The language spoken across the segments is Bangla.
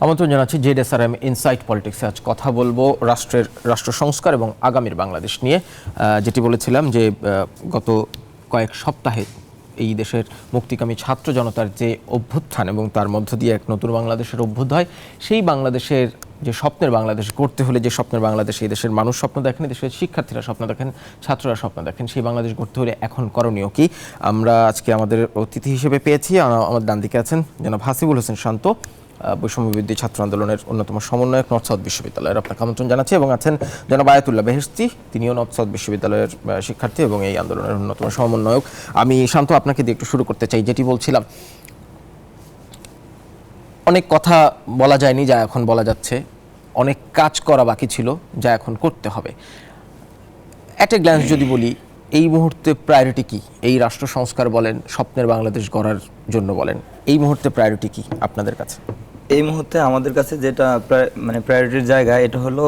আমন্ত্রণ জানাচ্ছি জেডএসআরএম ইনসাইট পলিটিক্সে। আজ কথা বলবো রাষ্ট্র সংস্কার এবং আগামীর বাংলাদেশ নিয়ে। যেটি বলেছিলাম যে গত কয়েক সপ্তাহে এই দেশের মুক্তিকামী ছাত্র জনতার যে অভ্যুত্থান এবং তার মধ্য দিয়ে এক নতুন বাংলাদেশের অভ্যুদয়, সেই বাংলাদেশের যে স্বপ্নের বাংলাদেশ গড়তে হলে যে স্বপ্নের বাংলাদেশ এই দেশের মানুষ স্বপ্ন দেখেন, এই দেশের শিক্ষার্থীরা স্বপ্ন দেখেন, ছাত্ররা স্বপ্ন দেখেন, সেই বাংলাদেশ গড়তে হলে এখন করণীয় কি? আমরা আজকে আমাদের অতিথি হিসেবে পেয়েছি, আমার ডান দিকে আছেন জনাব হাসিবুল হোসেন শান্ত, বৈষম্য বিরোধী ছাত্র আন্দোলনের অন্যতম সমন্বয়ক, নর্থ সাউথ বিশ্ববিদ্যালয়ের। আপনাকে আমন্ত্রণ জানাচ্ছি। এবং আছেন জনাব আয়াতুল্লাহ বেহেশতি, তিনিও নর্থ সাউথ বিশ্ববিদ্যালয়ের শিক্ষার্থী এবং এই আন্দোলনের অন্যতম সমন্বয়ক। আমি শান্ত আপনাকে দিয়ে একটু শুরু করতে চাই। যেটি বলছিলাম, অনেক কথা বলা যায়নি যা এখন বলা যাচ্ছে, অনেক কাজ করা বাকি ছিল যা এখন করতে হবে। অ্যাট এ গ্ল্যান্স যদি বলি, এই মুহূর্তে প্রায়োরিটি কি? এই রাষ্ট্র সংস্কার বলেন, স্বপ্নের বাংলাদেশ গড়ার জন্য বলেন, এই মুহূর্তে প্রায়োরিটি কি আপনাদের কাছে? এই মুহূর্তে আমাদের কাছে যেটা প্রায়োরিটির জায়গা, এটা হলো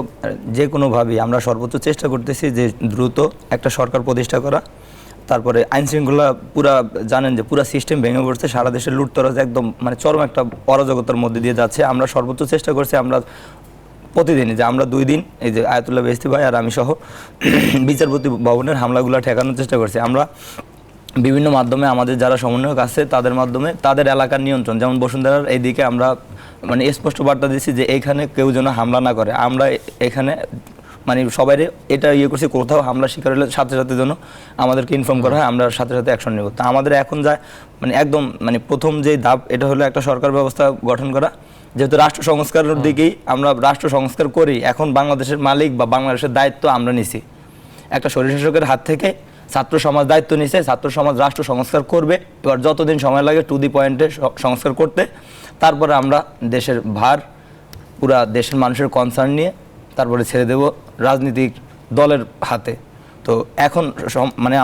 যে কোনোভাবেই আমরা সর্বোচ্চ চেষ্টা করতেছি যে দ্রুত একটা সরকার প্রতিষ্ঠা করা। তারপরে আইন শৃঙ্খলা পুরা জানেন যে পুরা সিস্টেম ভেঙে পড়ছে, সারা দেশের লুটতরাজ একদম চরম একটা অরাজকতার মধ্যে দিয়ে যাচ্ছে। আমরা সর্বোচ্চ চেষ্টা করছি, আমরা প্রতিদিনই যে আমরা 2 দিন এই যে আয়াতুল্লাহ বেহেশতি ভাই আর আমি সহ বিচারপতি ভবনের হামলাগুলো ঠেকানোর চেষ্টা করছি। আমরা বিভিন্ন মাধ্যমে আমাদের যারা সমন্বয়ক আছে তাদের মাধ্যমে তাদের এলাকার নিয়ন্ত্রণ, যেমন বসুন্ধরার এইদিকে আমরা স্পষ্ট বার্তা দিচ্ছি যে এইখানে কেউ যেন হামলা না করে। আমরা এখানে সবাই এটা করছি, কোথাও হামলা শিকার হলে সাথে সাথে যেন আমাদেরকে ইনফর্ম করা হয়, আমরা সাথে সাথে অ্যাকশন নেব। তা আমাদের এখন যায় একদম প্রথম যে ধাপ, এটা হলো একটা সরকার ব্যবস্থা গঠন করা। যেহেতু রাষ্ট্র সংস্কারের দিকেই আমরা রাষ্ট্র সংস্কার করি, এখন বাংলাদেশের মালিক বা বাংলাদেশের দায়িত্ব আমরা নিছি। একটা স্বৈরশাসকের হাত থেকে ছাত্র সমাজ দায়িত্ব নিছে, ছাত্র সমাজ রাষ্ট্র সংস্কার করবে। এবার যতদিন সময় লাগে টু দি পয়েন্টে সংস্কার করতে, তারপরে আমরা দেশের ভার পুরা দেশের মানুষের কনসার্ন নিয়ে তারপরে ছেড়ে দেব রাজনৈতিক দলের হাতে। তো এখন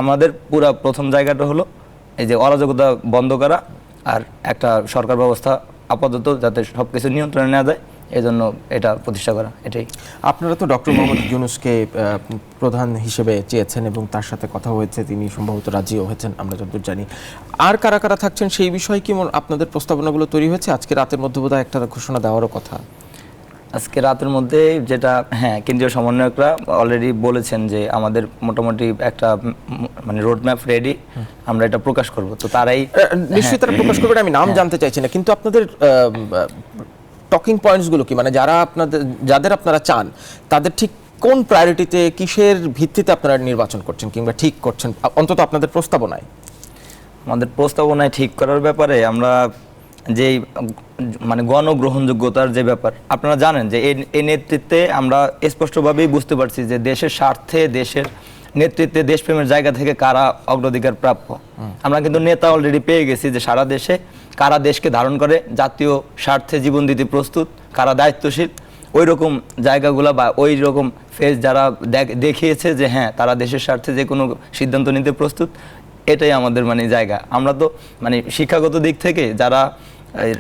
আমাদের পুরা প্রথম জায়গাটা হলো এই যে অরাজকতা বন্ধ করা আর একটা সরকার ব্যবস্থা আপাতত যাতে সব কিছু নিয়ন্ত্রণে নেওয়া যায়, এই জন্য এটা প্রতিষ্ঠা করা। এটাই। আপনারা তো ডক্টর মোহাম্মদ ইউনূসকে প্রধান হিসেবে চেয়েছেন এবং তার সাথে কথা হয়েছে, তিনি সম্ভবত রাজিও হয়েছেন আমরা যতদূর জানি। আর কারা কারা থাকছেন সেই বিষয়ে কি আপনাদের প্রস্তাবনাগুলো তৈরি হয়েছে? আজকে রাতের মধ্যে বোধহয় একটা ঘোষণা দেওয়ারও কথা। আজকে রাতের মধ্যে যেটা, হ্যাঁ, কেন্দ্রীয় সমন্বয়করা অলরেডি বলেছেন যে আমাদের মোটামুটি একটা রোডম্যাপ রেডি, আমরা এটা প্রকাশ করব। তো তারাই নিশ্চয়ই তারা প্রকাশ করবেন, আমি নাম জানতে চাইছি না, কিন্তু আপনাদের টকিং পয়েন্টসগুলো কি, যাদের আপনারা চান তাদের ঠিক কোন প্রায়োরিটিতে, কিসের ভিত্তিতে আপনারা নির্বাচন করছেন কিংবা ঠিক করছেন, অন্তত আপনাদের প্রস্তাবনায়? আমাদের প্রস্তাবনায় ঠিক করার ব্যাপারে আমরা যেই গণগ্রহণযোগ্যতার যে ব্যাপার, আপনারা জানেন যে এই নেতৃত্বে আমরা স্পষ্টভাবেই বুঝতে পারছি যে দেশের স্বার্থে, দেশের নেতৃত্বে, দেশপ্রেমের জায়গা থেকে কারা অগ্রাধিকার প্রাপ্য। আমরা কিন্তু নেতা অলরেডি পেয়ে গেছি যে সারা দেশে কারা দেশকে ধারণ করে, জাতীয় স্বার্থে জীবন দিতে প্রস্তুত, কারা দায়িত্বশীল, ওই রকম জায়গাগুলো বা ওই রকম ফেজ যারা দেখিয়েছে যে হ্যাঁ তারা দেশের স্বার্থে যে কোনো সিদ্ধান্ত নিতে প্রস্তুত, এটাই আমাদের জায়গা। আমরা তো শিক্ষাগত দিক থেকে যারা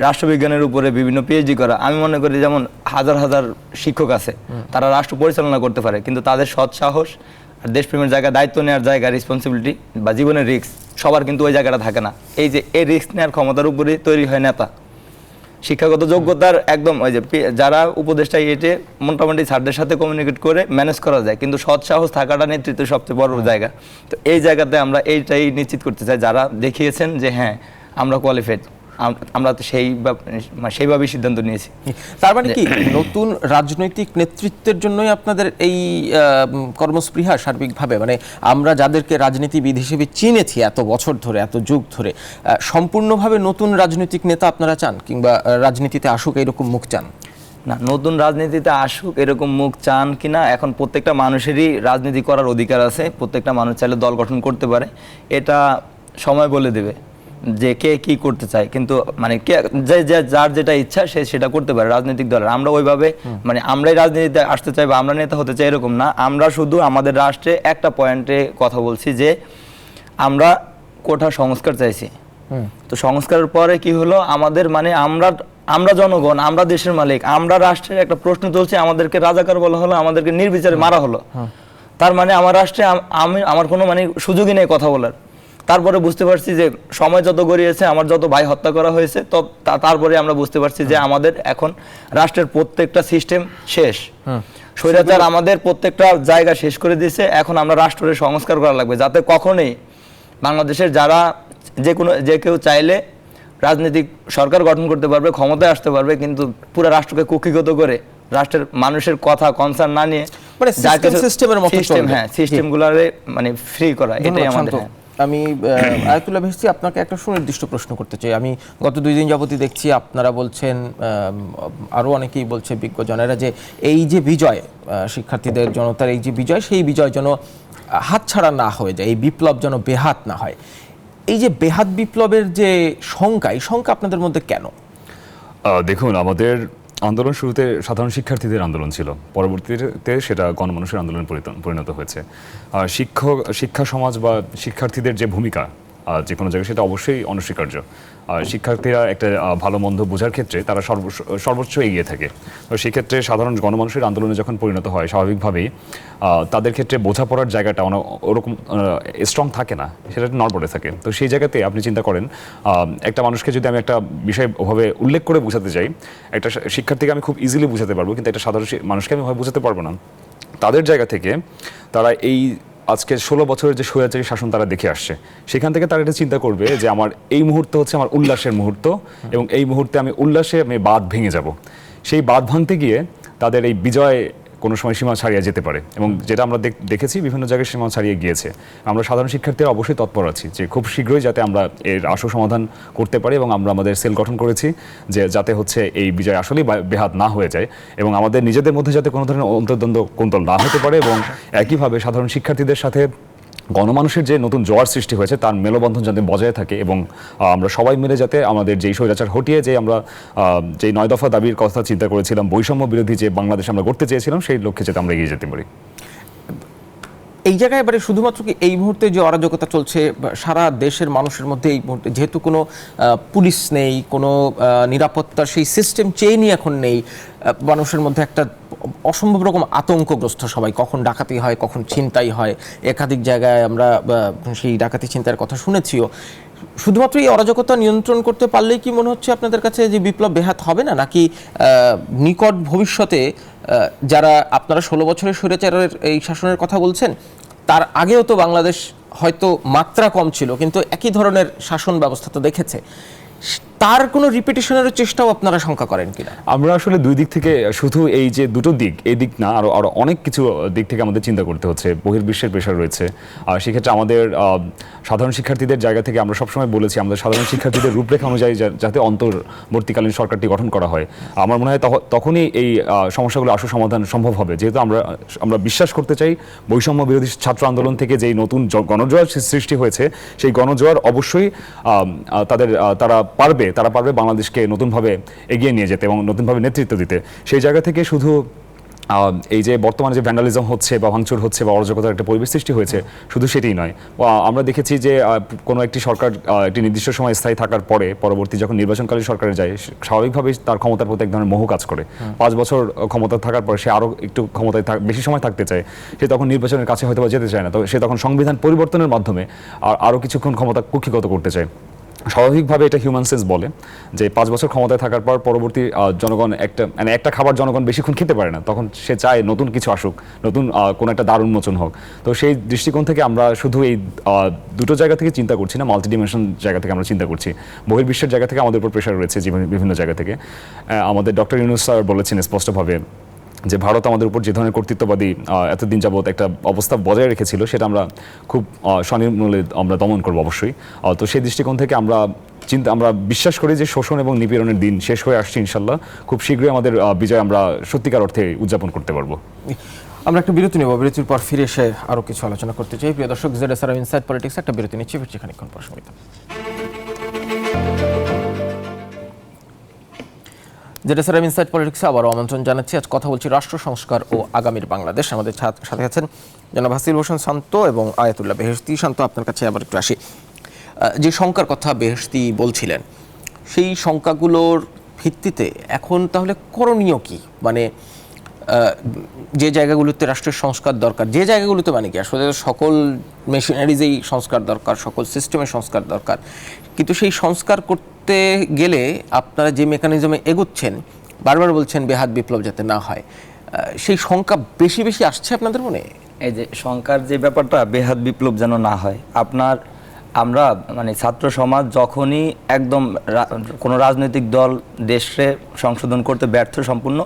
রাষ্ট্রবিজ্ঞানের উপরে বিভিন্ন পিএইচডি করা, আমি মনে করি যেমন হাজার হাজার শিক্ষক আছে, তারা রাষ্ট্র পরিচালনা করতে পারে, কিন্তু তাদের সৎ সাহস আর দেশপ্রেমের জায়গা, দায়িত্ব নেওয়ার জায়গা, রেসপন্সিবিলিটি বা জীবনের রিস্ক, সবার কিন্তু ওই জায়গাটা থাকে না। এই যে এই রিস্ক নেওয়ার ক্ষমতার উপরেই তৈরি হয় নেতা। শিক্ষাগত যোগ্যতার একদম ওই যে যারা উপদেষ্টা এটে মোটামুটি স্যারদের সাথে কমিউনিকেট করে ম্যানেজ করা যায়, কিন্তু সৎ সাহস থাকাটা নেতৃত্বের সবচেয়ে বড় জায়গা। তো এই জায়গাতে আমরা এইটাই নিশ্চিত করতে চাই, যারা দেখিয়েছেন যে হ্যাঁ আমরা কোয়ালিফাইড, আমরা তো সেইভাবেই সিদ্ধান্ত নিয়েছি। তার মানে কি নতুন রাজনৈতিক নেতৃত্বের জন্যই আপনাদের এই কর্মস্পৃহা সার্বিকভাবে? আমরা যাদেরকে রাজনীতিবিদ হিসেবে চিনেছি এত বছর ধরে, এত যুগ ধরে, সম্পূর্ণভাবে নতুন রাজনৈতিক নেতা আপনারা চান কিংবা রাজনীতিতে আসুক এরকম মুখ চান? না, নতুন রাজনীতিতে আসুক এরকম মুখ চান কিনা, এখন প্রত্যেকটা মানুষেরই রাজনীতি করার অধিকার আছে, প্রত্যেকটা মানুষ চাইলে দল গঠন করতে পারে, এটা সময় বলে দেবে যে কে কি করতে চায়। কিন্তু যার যেটা ইচ্ছা সে সেটা করতে পারে রাজনৈতিক দলের। আমরা ওইভাবে আমরাই রাজনীতিতে আসতে চাই বা আমরা নেতা হতে চাই এরকম না। আমরা শুধু আমাদের রাষ্ট্রে একটা পয়েন্টে কথা বলছি যে আমরা কোঠা সংস্কার চাইছি। তো সংস্কারের পরে কি হলো, আমাদের আমরা জনগণ, আমরা দেশের মালিক, আমরা রাষ্ট্রের একটা প্রশ্ন তুলছি, আমাদেরকে রাজাকার বলা হলো, আমাদেরকে নির্বিচারে মারা হলো। তার আমার রাষ্ট্রে আমার কোনো সুযোগই নেই কথা বলার। তারপরে বুঝতে পারছি যে সময় যত গড়িয়েছে, আমার যত ভাই হত্যা করা হয়েছে, তো তারপরে আমরা বুঝতে পারছি যে আমাদের এখন রাষ্ট্রের প্রত্যেকটা সিস্টেম শেষ। স্বৈরাচার আমাদের প্রত্যেকটা জায়গা শেষ করে দিয়েছে। এখন আমরা রাষ্ট্রের সংস্কার করা লাগবে, যাতে কখনোই বাংলাদেশের যারা যে কেউ চাইলে রাজনৈতিক সরকার গঠন করতে পারবে, ক্ষমতায় আসতে পারবে, কিন্তু পুরো রাষ্ট্রকে কুক্ষিগত করে রাষ্ট্রের মানুষের কথা কনসার্ন না নিয়ে মানে সিস্টেমের মতো চলবে। হ্যাঁ, সিস্টেমগুলোরে মানে ফ্রি করা, এটাই আমাদের। আমি আয়াতুল্লাহ বেহেশতি আপনাকে একটা সুনির্দিষ্ট প্রশ্ন করতে চাই। আমি গত 2 দিন যাবতই দেখছি আপনারা বলছেন, আরও অনেকেই বলছে বিজ্ঞজনেরা, যে এই যে বিজয়, শিক্ষার্থীদের জনতার এই যে বিজয়, সেই বিজয় যেন হাতছাড়া না হয়ে যায়, এই বিপ্লব যেন বেহাত না হয়। এই যে বেহাত বিপ্লবের যে শঙ্কা, এই শঙ্কা আপনাদের মধ্যে কেন? দেখুন, আমাদের আন্দোলন শুরুতে সাধারণ শিক্ষার্থীদের আন্দোলন ছিল, পরবর্তীতে সেটা গণমানুষের আন্দোলনে পরিণত হয়েছে। শিক্ষা সমাজ বা শিক্ষার্থীদের যে ভূমিকা যে কোনো জায়গায়, সেটা অবশ্যই অনস্বীকার্য। শিক্ষার্থীরা একটা ভালো মন্দ বোঝার ক্ষেত্রে তারা সর্বোচ্চ এগিয়ে থাকে। তো সেক্ষেত্রে সাধারণ গণমানুষের আন্দোলনে যখন পরিণত হয়, স্বাভাবিকভাবেই তাদের ক্ষেত্রে বোঝাপড়ার জায়গাটা ওরকম স্ট্রং থাকে না, সেটা নড়বড়ে থাকে। তো সেই জায়গাতে আপনি চিন্তা করেন, একটা মানুষকে যদি আমি একটা বিষয় ওভাবে উল্লেখ করে বোঝাতে চাই, একটা শিক্ষার্থীকে আমি খুব ইজিলি বোঝাতে পারবো, কিন্তু একটা সাধারণ মানুষকে আমি ওভাবে বোঝাতে পারবো না। তাদের জায়গা থেকে তারা এই আজকে 16 বছরের যে স্বৈরাচারী শাসন তারা দেখে আসছে, সেখান থেকে তারা এটা চিন্তা করবে যে আমার এই মুহূর্ত হচ্ছে আমার উল্লাসের মুহূর্ত, এবং এই মুহূর্তে আমি উল্লাসে বাঁধ ভেঙে যাব। সেই বাঁধ ভাঙতে গিয়ে তাদের এই বিজয় কোনো সময় সীমা ছাড়িয়ে যেতে পারে, এবং যেটা আমরা দেখেছি বিভিন্ন জায়গায় সীমা ছাড়িয়ে গিয়েছে। আমরা সাধারণ শিক্ষার্থীরা অবশ্যই তৎপর আছি যে খুব শীঘ্রই যাতে আমরা এর আশু সমাধান করতে পারি, এবং আমরা আমাদের সেল গঠন করেছি যে যাতে হচ্ছে এই বিজয় আসলেই বেহাত না হয়ে যায়, এবং আমাদের নিজেদের মধ্যে যাতে কোনো ধরনের অন্তর্দ্বন্দ্ব কোন্দল না হতে পারে, এবং একইভাবে সাধারণ শিক্ষার্থীদের সাথে গণমানুষের যে নতুন জোয়ার সৃষ্টি হয়েছে তার মেলবন্ধন যাতে বজায় থাকে, এবং আমরা সবাই মিলে যাতে আমাদের যেই স্বৈরাচার হটিয়ে যে আমরা যেই 9 দফা দাবির কথা চিন্তা করেছিলাম, বৈষম্য বিরোধী যে বাংলাদেশ আমরা গড়তে চেয়েছিলাম, সেই লক্ষ্যে যাতে আমরা এগিয়ে যেতে পারি। এই জায়গায় এবারে শুধুমাত্র কি এই মুহূর্তে যে অরাজকতা চলছে সারা দেশের মানুষের মধ্যে, এই মুহূর্তে যেহেতু কোনো পুলিশ নেই, কোনো নিরাপত্তার সেই সিস্টেম চেইনই এখন নেই, মানুষের মধ্যে একটা অসম্ভব রকম আতঙ্কগ্রস্ত সবাই, কখন ডাকাতি হয়, কখন ছিনতাই হয়, একাধিক জায়গায় আমরা সেই ডাকাতি ছিনতাইয়ের কথা শুনেছিও। শুধুমাত্র এই অরাজকতা নিয়ন্ত্রণ করতে পারলেই কি মনে হচ্ছে আপনাদের কাছে যে বিপ্লব বেহাত হবে না, নাকি নিকট ভবিষ্যতে যারা আপনারা 16 বছরের স্বৈরাচারের এই শাসনের কথা বলছেন, তার আগেও তো বাংলাদেশ হয়তো মাত্রা কম ছিল, কিন্তু একই ধরনের শাসন ব্যবস্থা তো দেখেছে, তার কোনো রিপিটিশনের চেষ্টাও আপনারা শঙ্কা করেন কিনা? আমরা আসলে দুই দিক থেকে, শুধু এই যে দুটো দিক, এই দিক না, আরো অনেক কিছু দিক থেকে আমাদের চিন্তা করতে হচ্ছে। বহির্বিশ্বের প্রেশার রয়েছে, আর সেক্ষেত্রে আমাদের সাধারণ শিক্ষার্থীদের জায়গা থেকে আমরা সবসময় বলেছি আমাদের সাধারণ শিক্ষার্থীদের রূপরেখা অনুযায়ী যাতে অন্তর্বর্তীকালীন সরকারটি গঠন করা হয়। আমার মনে হয় তখনই এই সমস্যাগুলো আশু সমাধান সম্ভব হবে, যেহেতু আমরা বিশ্বাস করতে চাই বৈষম্য বিরোধী ছাত্র আন্দোলন থেকে যেই নতুন গণজোয়ার সৃষ্টি হয়েছে, সেই গণজোয়ার অবশ্যই তারা পারবে বাংলাদেশকে নতুনভাবে এগিয়ে নিয়ে যেতে এবং নতুনভাবে নেতৃত্ব দিতে। সেই জায়গা থেকে শুধু এই যে বর্তমানে যে ভ্যান্ডালিজম হচ্ছে বা ভাঙচুর হচ্ছে বা অরাজকতার একটা পরিবেশ সৃষ্টি হয়েছে, শুধু সেটাই নয়, আমরা দেখেছি যে কোনো একটি সরকার একটি নির্দিষ্ট সময় স্থায়ী থাকার পরে পরবর্তী যখন নির্বাচনকালীন সরকারে যায়, স্বাভাবিকভাবেই তার ক্ষমতার প্রতি এক ধরনের মোহ কাজ করে। 5 বছর ক্ষমতা থাকার পরে সে আরও একটু ক্ষমতায় বেশি সময় থাকতে চায়, সে তখন নির্বাচনের কাছে হয়তো যেতে চায় না, তো সে তখন সংবিধান পরিবর্তনের মাধ্যমে আরও কিছুক্ষণ ক্ষমতা কুক্ষিগত করতে চায়। স্বাভাবিকভাবে এটা হিউম্যান সেন্স বলে যে 5 বছর ক্ষমতায় থাকার পর পরবর্তী জনগণ একটা খাবার জনগণ বেশিক্ষণ খেতে পারে না, তখন সে চায় নতুন কিছু আসুক, নতুন কোনো একটা দ্বার উন্মোচন হোক। তো সেই দৃষ্টিকোণ থেকে আমরা শুধু এই দুটো জায়গা থেকে চিন্তা করছি না, মাল্টিডিমেনশন জায়গা থেকে আমরা চিন্তা করছি। বহির্বিশ্বের জায়গা থেকে আমাদের উপর প্রেশার রয়েছে বিভিন্ন জায়গা থেকে। আমাদের ডক্টর ইউনূস স্যার বলেছেন স্পষ্টভাবে যে ভারত আমাদের উপর যে ধরনের কর্তৃত্ববাদী এতদিন যাবৎ একটা অবস্থা বজায় রেখেছিল, সেটা আমরা খুব স্বনির্মূলে আমরা দমন করবো অবশ্যই। তো সেই দৃষ্টিকোণ থেকে আমরা বিশ্বাস করি যে শোষণ এবং নিপীড়নের দিন শেষ হয়ে আসছে ইনশাল্লাহ। খুব শীঘ্রই আমাদের বিজয় আমরা সত্যিকার অর্থে উদযাপন করতে পারবো। আমরা একটা বিরতি নেব, বিরতির পর ফিরে এসে আরও কিছু আলোচনা করতে চাই। প্রিয় দর্শক, ZSRM ইনসাইড পলিটিক্স একটা বিরতি নিচ্ছি, ফিরছি খানিকক্ষণ পর। ZSRM ইনসাইড পলিটিক্সে আবারও আমন্ত্রণ জানাচ্ছি। আজ কথা বলছি রাষ্ট্র সংস্কার ও আগামীর বাংলাদেশ। আমাদের সাথে আছেন জনাব হাসিল হোসেন শান্ত এবং আয়াতুল্লাহ বেহেশতি। শান্ত, আপনার কাছে আবার একটু আসি। যে শঙ্কার কথা বেহেশতি বলছিলেন, সেই শঙ্কাগুলোর ভিত্তিতে এখন তাহলে করণীয় কি? মানে যে জায়গাগুলোতে রাষ্ট্রের সংস্কার দরকার, যে জায়গাগুলোতে মানে কি আসলে সকল মেশিনারিজেই সংস্কার দরকার, সকল সিস্টেমে সংস্কার দরকার, কিন্তু সেই সংস্কার করতে গেলে আপনারা যে মেকানিজমে এগোচ্ছেন, বারবার বলছেন বেহাত বিপ্লব যাতে না হয়, সেই শঙ্কা বেশি বেশি আসছে আপনাদের মনে? এই যে সংস্কার যে ব্যাপারটা, বেহাত বিপ্লব যেন না হয়, আমরা মানে ছাত্র সমাজ যখনই একদম কোনো রাজনৈতিক দল দেশে সংশোধন করতে ব্যর্থ সম্পূর্ণ,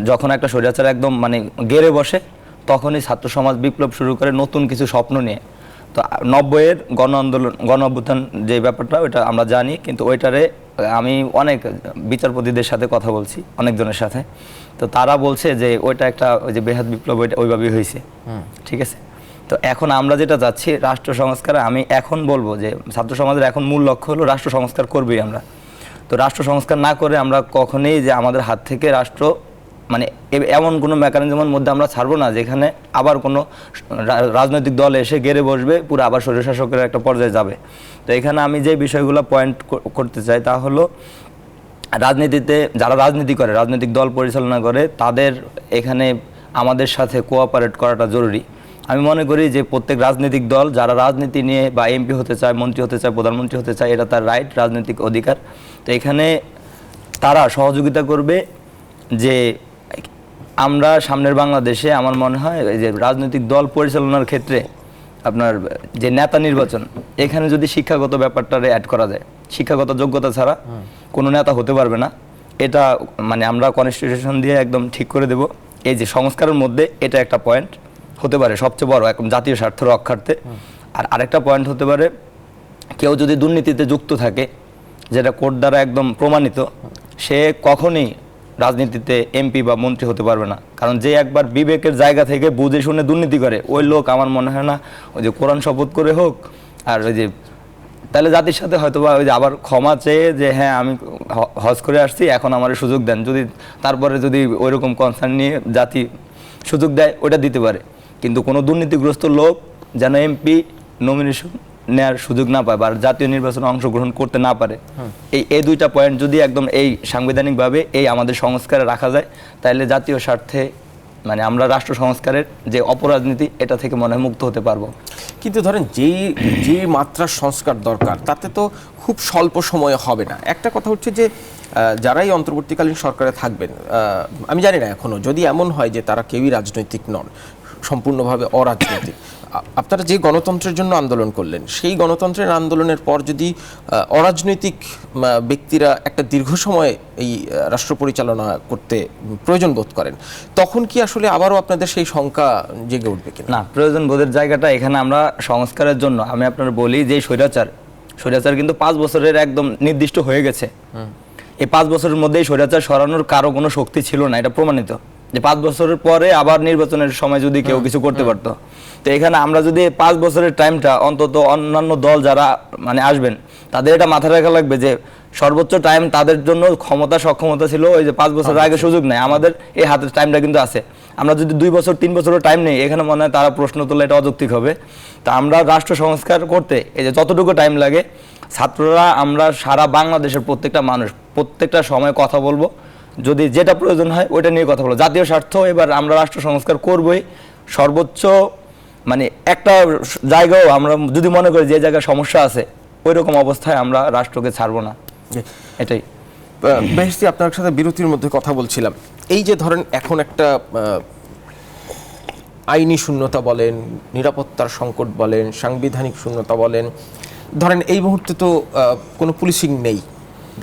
যখন একটা স্বৈরাচার একদম মানে গেড়ে বসে, তখনই ছাত্র সমাজ বিপ্লব শুরু করে নতুন কিছু স্বপ্ন নিয়ে। তো 90-এর গণ অভ্যুত্থান যে ব্যাপারটা, ওইটা আমরা জানি, কিন্তু ওইটারে আমি অনেক বিচারপতিদের সাথে কথা বলছি, অনেকজনের সাথে, তো তারা বলছে যে ওইটা একটা ওই যে বেহাত বিপ্লব ওইটা ওইভাবেই হয়েছে। ঠিক আছে, তো এখন আমরা যেটা চাচ্ছি রাষ্ট্র সংস্কারে, আমি এখন বলবো যে ছাত্র সমাজের এখন মূল লক্ষ্য হলো রাষ্ট্র সংস্কার করবেই আমরা। তো রাষ্ট্র সংস্কার না করে আমরা কখনোই যে আমাদের হাত থেকে রাষ্ট্র মানে এমন কোনো মেকানিজমের মধ্যে আমরা ছাড়বো না যেখানে আবার কোনো রাজনৈতিক দল এসে গেড়ে বসবে, পুরো আবার স্বৈরশাসকের একটা পর্যায়ে যাবে। তো এখানে আমি যে বিষয়গুলো পয়েন্ট করতে চাই তা হলো, রাজনীতিতে যারা রাজনীতি করে, রাজনৈতিক দল পরিচালনা করে, তাদের এখানে আমাদের সাথে কোঅপারেট করাটা জরুরি। আমি মনে করি যে প্রত্যেক রাজনৈতিক দল যারা রাজনীতি নিয়ে বা এমপি হতে চায়, মন্ত্রী হতে চায়, প্রধানমন্ত্রী হতে চায়, এটা তার রাইট, রাজনৈতিক অধিকার। তো এখানে তারা সহযোগিতা করবে যে আমরা সামনের বাংলাদেশে, আমার মনে হয় যে রাজনৈতিক দল পরিচালনার ক্ষেত্রে আপনার যে নেতা নির্বাচন, এখানে যদি শিক্ষাগত ব্যাপারটারে অ্যাড করা যায়, শিক্ষাগত যোগ্যতা ছাড়া কোনো নেতা হতে পারবে না, এটা মানে আমরা কনস্টিটিউশন দিয়ে একদম ঠিক করে দেব। এই যে সংস্কারের মধ্যে এটা একটা পয়েন্ট হতে পারে সবচেয়ে বড়, একদম জাতীয় স্বার্থ রক্ষার্থে। আর আরেকটা পয়েন্ট হতে পারে, কেউ যদি দুর্নীতিতে যুক্ত থাকে, যেটা কোর্ট দ্বারা একদম প্রমাণিত, সে কখনই রাজনীতিতে এমপি বা মন্ত্রী হতে পারবে না। কারণ যে একবার বিবেকের জায়গা থেকে বুঝে শুনে দুর্নীতি করে, ওই লোক আমার মনে হয় না ওই যে কোরআন শপথ করে হোক আর ওই যে তাহলে জাতির সাথে হয়তো বা ওই যে আবার ক্ষমা চেয়ে যে হ্যাঁ আমি হজ করে আসছি, এখন আমার সুযোগ দেন, যদি তারপরে যদি ওইরকম কনসার্ন নিয়ে জাতি সুযোগ দেয়, ওটা দিতে পারে। কিন্তু কোনো দুর্নীতিগ্রস্ত লোক যেন এমপি নমিনেশন নেওয়ার সুযোগ না পায় বা জাতীয় নির্বাচনে অংশগ্রহণ করতে না পারে। এই দুইটা পয়েন্ট যদি একদম এই সাংবিধানিকভাবে এই আমাদের সংস্কারে রাখা যায়, তাহলে জাতীয় স্বার্থে মানে আমরা রাষ্ট্র সংস্কারের যে অপরাজনীতি, এটা থেকে মনে হয় মুক্ত হতে পারবো। কিন্তু ধরেন যে মাত্রার সংস্কার দরকার, তাতে তো খুব স্বল্প সময়ে হবে না। একটা কথা হচ্ছে যে যারাই অন্তর্বর্তীকালীন সরকারে থাকবেন, আমি জানি না এখনো যদি এমন হয় যে তারা কেউই রাজনৈতিক নন, সম্পূর্ণভাবে অরাজনৈতিক, আপনারা যে গণতন্ত্রের জন্য আন্দোলন করলেন, সেই গণতন্ত্রের আন্দোলনের পর যদি অরাজনৈতিক ব্যক্তিরা একটা দীর্ঘ সময় এই রাষ্ট্র পরিচালনা করতে প্রয়োজন বোধ করেন, তখন কি আসলে আবারও আপনাদের সেই শঙ্কা জেগে উঠবে কিনা? না, প্রয়োজন বোধের জায়গাটা এখানে আমরা সংস্কারের জন্য, আমি আপনার বলি যে স্বৈরাচার কিন্তু 5 বছরের একদম নির্দিষ্ট হয়ে গেছে। এই 5 বছরের মধ্যেই স্বৈরাচার সরানোর কারো কোনো শক্তি ছিল না, এটা প্রমাণিত। যে 5 বছরের পরে আবার নির্বাচনের সময় যদি কেউ কিছু করতে পারতো, তো এখানে আমরা যদি 5 বছরের টাইমটা অন্তত অন্যান্য দল যারা মানে আসবেন, তাদের এটা মাথায় রাখা লাগবে যে সর্বোচ্চ টাইম তাদের জন্য ক্ষমতা সক্ষমতা ছিল ওই যে 5 বছরের আগে সুযোগ নেই, আমাদের এই হাতের টাইমটা কিন্তু আছে। আমরা যদি 2 বছর 3 বছরের টাইম নেই, এখানে মনে হয় তারা প্রশ্ন তোলা এটা অযৌক্তিক হবে। তা আমরা রাষ্ট্র সংস্কার করতে এই যে যতটুকু টাইম লাগে, ছাত্ররা আমরা সারা বাংলাদেশের প্রত্যেকটা মানুষ প্রত্যেকটা সময় কথা বলবো, যদি যেটা প্রয়োজন হয় ওইটা নিয়ে কথা বলবো। জাতীয় স্বার্থ এবার আমরা রাষ্ট্র সংস্কার করবই, সর্বোচ্চ মানে একটা জায়গাও আমরা যদি মনে করি যে জায়গায় সমস্যা আছে, ওই রকম অবস্থায় আমরা রাষ্ট্রকে ছাড়বো না, এটাই। বেহেশতি, আপনার সাথে বিরতির মধ্যে কথা বলছিলাম, এই যে ধরেন এখন একটা আইনি শূন্যতা বলেন, নিরাপত্তার সংকট বলেন, সাংবিধানিক শূন্যতা বলেন, ধরেন এই মুহূর্তে তো কোনো পুলিশিং নেই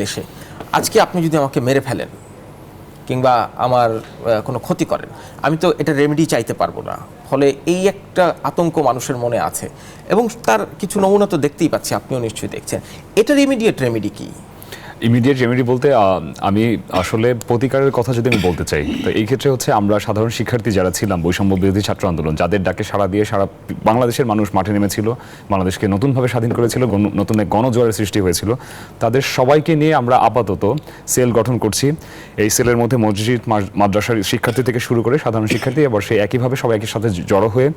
দেশে। আজকে আপনি যদি আমাকে মেরে ফেলেন কিংবা আমার কোনো ক্ষতি করেন, আমি তো এটা রেমেডি চাইতে পারবো না। ফলে এই একটা আতঙ্ক মানুষের মনে আছে এবং তার কিছু নমুনা তো দেখতেই পাচ্ছি, আপনিও নিশ্চয়ই দেখছেন। এটার ইমিডিয়েট রেমেডি কি? ইমিডিয়েট রেমেডি বলতে আমি আসলে প্রতিকারের কথা যদি আমি বলতে চাই, তো এই ক্ষেত্রে হচ্ছে আমরা সাধারণ শিক্ষার্থী যারা ছিলাম বৈষম্য বিরোধী ছাত্র আন্দোলন, যাদের ডাকে সাড়া দিয়ে সারা বাংলাদেশের মানুষ মাঠে নেমেছিল, বাংলাদেশকে নতুনভাবে স্বাধীন করেছিল, নতুন এক গণজোয়ারের সৃষ্টি হয়েছিল, তাদের সবাইকে নিয়ে আমরা আপাতত সেল গঠন করছি। এই সেলের মধ্যে মসজিদ মাদ্রাসার শিক্ষার্থী থেকে শুরু করে সাধারণ শিক্ষার্থী, এবার সেই একইভাবে সবাই একই সাথে জড়ো হয়ে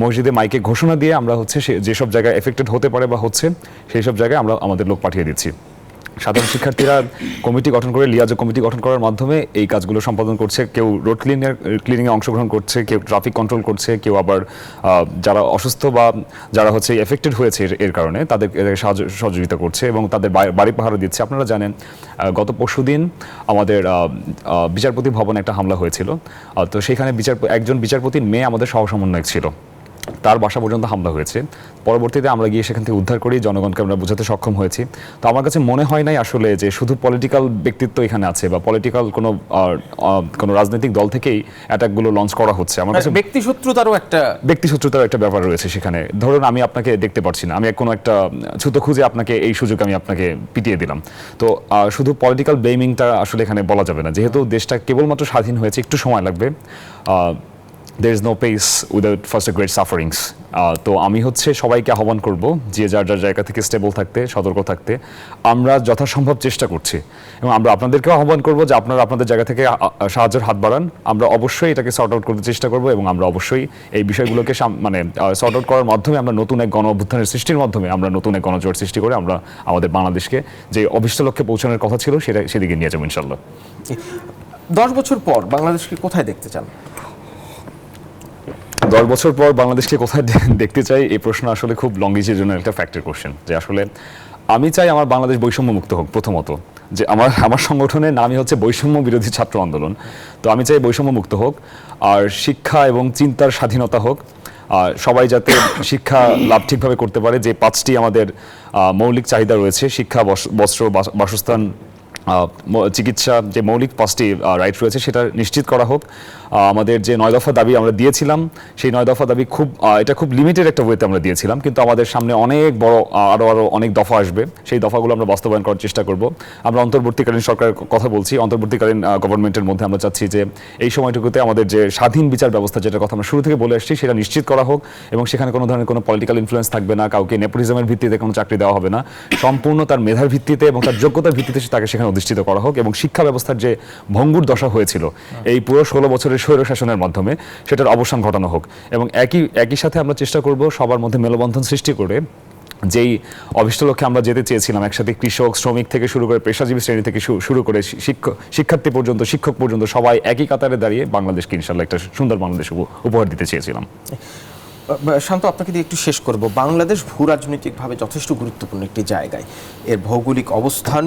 মসজিদে মাইকে ঘোষণা দিয়ে আমরা হচ্ছে যেসব জায়গায় এফেক্টেড হতে পারে বা হচ্ছে সেই সব জায়গায় আমরা আমাদের লোক পাঠিয়ে দিচ্ছি। সাধারণ শিক্ষার্থীরা কমিটি গঠন করে, লিয়াজো কমিটি গঠন করার মাধ্যমে এই কাজগুলো সম্পাদন করছে। কেউ রোড ক্লিনিংয়ে অংশগ্রহণ করছে, কেউ ট্রাফিক কন্ট্রোল করছে, কেউ আবার যারা অসুস্থ বা যারা হচ্ছে এফেক্টেড হয়েছে এর কারণে তাদের সহযোগিতা করছে এবং তাদের বাড়ি পাহারা দিচ্ছে। আপনারা জানেন গত পরশুদিন আমাদের বিচারপতি ভবনে একটা হামলা হয়েছিল। তো সেখানে একজন বিচারপতির মেয়ে আমাদের সহসমন্বয়ক ছিল, তার বাসা পর্যন্ত হামলা হয়েছে। পরবর্তীতে আমরা গিয়ে সেখান থেকে উদ্ধার করি, জনগণকে আমরা বোঝাতে সক্ষম হয়েছি। তো আমার কাছে মনে হয় নাই আসলে যে শুধু পলিটিক্যাল ব্যক্তিত্ব এখানে আছে বা পলিটিক্যাল কোনো রাজনৈতিক দল থেকেই অ্যাটাকগুলো লঞ্চ করা হচ্ছে। আমার কাছে ব্যক্তিশত্রুতারও একটা ব্যাপার রয়েছে সেখানে। ধরুন আমি আপনাকে দেখতে পাচ্ছি না, আমি কোনো একটা ছুতো খুঁজে আপনাকে এই সুযোগ আমি আপনাকে পিটিয়ে দিলাম। তো শুধু পলিটিক্যাল ব্লেমিংটা আসলে এখানে বলা যাবে না, যেহেতু দেশটা কেবলমাত্র স্বাধীন হয়েছে, একটু সময় লাগবে। There is no peace without first a great sufferings. তো আমি সবাইকে আহ্বান করব যে যার যার জায়গা থেকে স্টেবল থাকতে, সতর্ক থাকতে। আমরা যথাসম্ভব চেষ্টা করছি এবং আমরা আপনাদেরকেও আহ্বান করব যে আপনারা আপনাদের জায়গা থেকে সাহায্যের হাত বাড়ান। আমরা অবশ্যই এটাকে সর্ট আউট করতে চেষ্টা করব এবং আমরা অবশ্যই এই বিষয়গুলোকে সর্ট আউট করার মাধ্যমে আমরা নতুন এক গণ অভ্যুত্থানের সৃষ্টির মাধ্যমে আমরা নতুন এক গণজোয়ার সৃষ্টি করে আমরা আমাদের বাংলাদেশকে যে অভীষ্ট লক্ষ্যে পৌঁছানোর কথা ছিল সেদিকে নিয়ে যাবো ইনশাল্লাহ। 10 বছর পর বাংলাদেশকে কোথায় দেখতে চান? 10 বছর পর বাংলাদেশকে কোথায় দেখতে চাই, এই প্রশ্ন আসলে খুব লঙ্গিজের জন্য একটা ফ্যাক্টর কোশ্চেন। যে আসলে আমি চাই আমার বাংলাদেশ বৈষম্য মুক্ত হোক। প্রথমত যে আমার সংগঠনের নামই বৈষম্য বিরোধী ছাত্র আন্দোলন। তো আমি চাই বৈষম্য মুক্ত হোক, আর শিক্ষা এবং চিন্তার স্বাধীনতা হোক। সবাই যাতে শিক্ষা লাভ ঠিকভাবে করতে পারে, যে 5টি আমাদের মৌলিক চাহিদা রয়েছে, শিক্ষা, বস্ত্র, বাসস্থান, চিকিৎসা, যে মৌলিক 5টি রাইট রয়েছে সেটা নিশ্চিত করা হোক। আমাদের যে 9 দফা দাবি আমরা দিয়েছিলাম, সেই 9 দফা দাবি এটা খুব লিমিটেড একটা ওয়েতে আমরা দিয়েছিলাম, কিন্তু আমাদের সামনে অনেক বড় আরও অনেক দফা আসবে। সেই দফাগুলো আমরা বাস্তবায়ন করার চেষ্টা করব। আমরা অন্তর্বর্তীকালীন সরকারের কথা বলছি, অন্তর্বর্তীকালীন গভর্নমেন্টের মধ্যে আমরা চাচ্ছি যে এই সময়টুকুতে আমাদের যে স্বাধীন বিচার ব্যবস্থা, যেটার কথা আমরা শুরু থেকে বলে আসছি, সেটা নিশ্চিত করা হোক এবং সেখানে কোনো ধরনের কোনো পলিটিক্যাল ইনফ্লুয়েন্স থাকবে না, কাউকে নেপোটিজমের ভিত্তিতে কোনো চাকরি দেওয়া হবে না। সম্পূর্ণ তার মেধার ভিত্তিতে এবং তার যোগ্যতার ভিত্তিতে তাকে সেখানে অধিষ্ঠিত করা হোক এবং শিক্ষা ব্যবস্থার যে ভঙ্গুর দশা হয়েছিল এই পুরো 16 বছরের স্বৈরশাসনের মাধ্যমে সেটার অবসান ঘটানো হোক। এবং একই সাথে আমরা চেষ্টা করব সবার মধ্যে মেলবন্ধন সৃষ্টি করে যেই অভিষ্ট লক্ষ্যে আমরা যেতে চেয়েছিলাম, একসাথে কৃষক, শ্রমিক থেকে শুরু করে পেশাজীবী শ্রেণী থেকে শুরু করে শিক্ষার্থী পর্যন্ত, শিক্ষক পর্যন্ত সবাই একই কাতারে দাঁড়িয়ে বাংলাদেশকে ইনশাল্লাহ একটা সুন্দর বাংলাদেশ উপহার দিতে চেয়েছিলাম। শান্ত, আপনাকে দিয়ে একটু শেষ করব। বাংলাদেশ ভূ রাজনৈতিকভাবে যথেষ্ট গুরুত্বপূর্ণ একটি জায়গায়। এর ভৌগোলিক অবস্থান,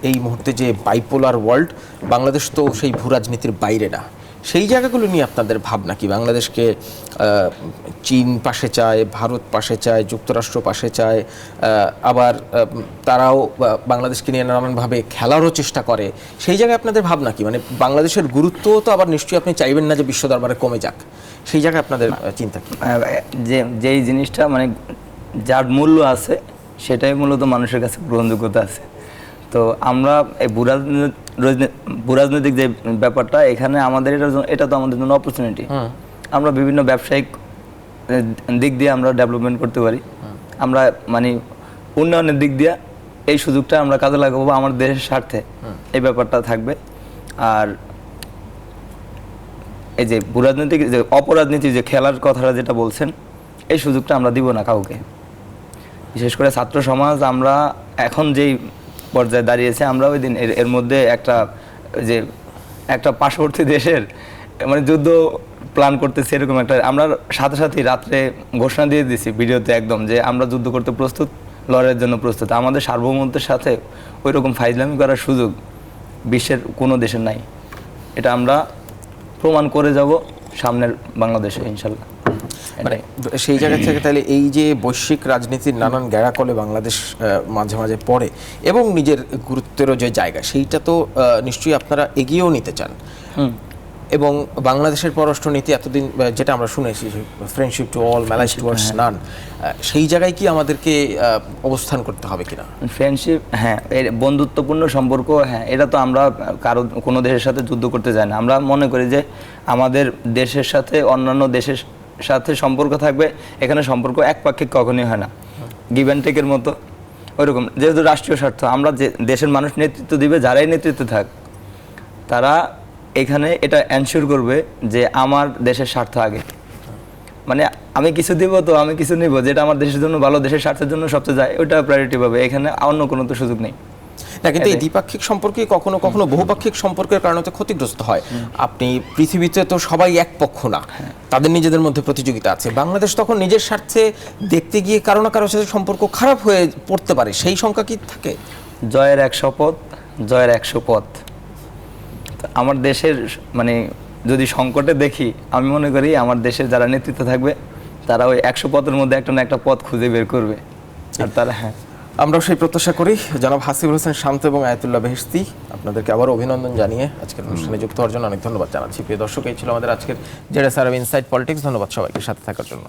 এই মুহূর্তে যে বাইপোলার ওয়ার্ল্ড, বাংলাদেশ তো সেই ভূ রাজনীতির বাইরে না। সেই জায়গাগুলো নিয়ে আপনাদের ভাবনা কি? বাংলাদেশকে চীন পাশে চায়, ভারত পাশে চায়, যুক্তরাষ্ট্র পাশে চায়, আবার তারাও বাংলাদেশকে নিয়ে নানানভাবে খেলারও চেষ্টা করে। সেই জায়গায় আপনাদের ভাবনা কি? মানে বাংলাদেশের গুরুত্ব তো আবার নিশ্চয়ই আপনি চাইবেন না যে বিশ্ব দরবারে কমে যাক। সেই জায়গায় আপনাদের চিন্তা কি? যেই জিনিসটা যার মূল্য আছে সেটাই মূলত মানুষের কাছে গ্রহণযোগ্যতা আছে। তো আমরা এই ভূরাজনৈতিক যে ব্যাপারটা, এখানে আমাদের এটা তো আমাদের জন্য অপরচুনিটি। আমরা বিভিন্ন ব্যবসায়িক দিক দিয়ে আমরা ডেভেলপমেন্ট করতে পারি। আমরা উন্নয়নের দিক দিয়ে এই সুযোগটা আমরা কাজে লাগাবো আমার দেশের স্বার্থে, এই ব্যাপারটা থাকবে। আর এই যে ভূরাজনৈতিক যে অপরাজনীতি যে খেলার কথাটা যেটা বলছেন, এই সুযোগটা আমরা দিব না কাউকে। বিশেষ করে ছাত্র সমাজ আমরা এখন যেই পর্যায়ে দাঁড়িয়েছে, আমরা ওই দিন এর মধ্যে একটা পার্শ্ববর্তী দেশের যুদ্ধ প্ল্যান করতেছি, এরকম একটা আমরা সাথে সাথে রাত্রে ঘোষণা দিয়ে দিছি ভিডিওতে একদম, যে আমরা যুদ্ধ করতে প্রস্তুত, লড়াইয়ের জন্য প্রস্তুত। আমাদের সার্বভৌমত্বের সাথে ওই রকম ফাইজলামি করার সুযোগ বিশ্বের কোনো দেশের নাই। এটা আমরা প্রমাণ করে যাব সামনের বাংলাদেশে ইনশাল্লাহ। সেই জায়গা থেকে তাহলে এই যে বৈশ্বিক রাজনীতির নানান গ্যাড়াকলে বাংলাদেশ মাঝে মাঝে পড়ে এবং নিজের গুরুত্বেরও যে জায়গা, সেইটা তো নিশ্চয়ই আপনারা এগিয়েও নিতে চান। এবং বাংলাদেশের পররাষ্ট্রনীতি এতদিন যেটা আমরা শুনেছি, ফ্রেন্ডশিপ টু অল, ম্যালাইজ টুয়ার্ডস নান, সেই জায়গায় কি আমাদেরকে অবস্থান করতে হবে কিনা? ফ্রেন্ডশিপ, হ্যাঁ, এর বন্ধুত্বপূর্ণ সম্পর্ক, হ্যাঁ, এটা তো আমরা কোনো দেশের সাথে যুদ্ধ করতে যাই না। আমরা মনে করি যে আমাদের দেশের সাথে অন্যান্য দেশের সাথে সম্পর্ক থাকবে, এখানে সম্পর্ক একপাক্ষিক কখনোই হয় না, গিভ অ্যান্ড টেকের মতো। ওইরকম যেহেতু রাষ্ট্রীয় স্বার্থ, আমরা যে দেশের মানুষ নেতৃত্ব দিবে, যারাই নেতৃত্ব থাক, তারা এখানে এটা এনশিওর করবে যে আমার দেশের স্বার্থ আগে। মানে আমি কিছু দিব তো আমি কিছু নিব, যেটা আমার দেশের জন্য ভালো, দেশের স্বার্থের জন্য সবচেয়ে যায়, ওইটা প্রায়োরিটি পাবে, এখানে অন্য কোনো তো সুযোগ নেই। না, কিন্তু এই দ্বিপাক্ষিক সম্পর্কে কখনো কখনো বহুপাক্ষিক সম্পর্কের কারণে তো ক্ষতিগ্রস্ত হয়। আপনি পৃথিবীতে তো সবাই এক পক্ষ না, তাদের নিজেদের মধ্যে প্রতিযোগিতা আছে। বাংলাদেশ তখন নিজের স্বার্থে দেখতে গিয়ে কারো না কারোর সাথে সম্পর্ক খারাপ হয়ে পড়তে পারে, সেই শঙ্কা কি থাকে? জয়ের 100 পথ, জয়ের 100 পথ। তো আমার দেশের মানে যদি সংকটে দেখি, আমি মনে করি আমার দেশের যারা নেতৃত্ব থাকবে তারা ওই 100 পথের মধ্যে একটা না একটা পথ খুঁজে বের করবে। আর তারা আমরাও সেই প্রত্যাশা করি। জনাব হাসিবুল হোসেন শান্ত এবং আয়াতুল্লাহ বেহেশতি, আপনাদেরকে আবারও অভিনন্দন জানিয়ে আজকের অনুষ্ঠানে যুক্ত হওয়ার জন্য অনেক ধন্যবাদ জানাচ্ছি। প্রিয় দর্শক, এই ছিল আমাদের আজকের জেডএসআরএম ইনসাইড পলিটিক্স। ধন্যবাদ সবাইকে সাথে থাকার জন্য।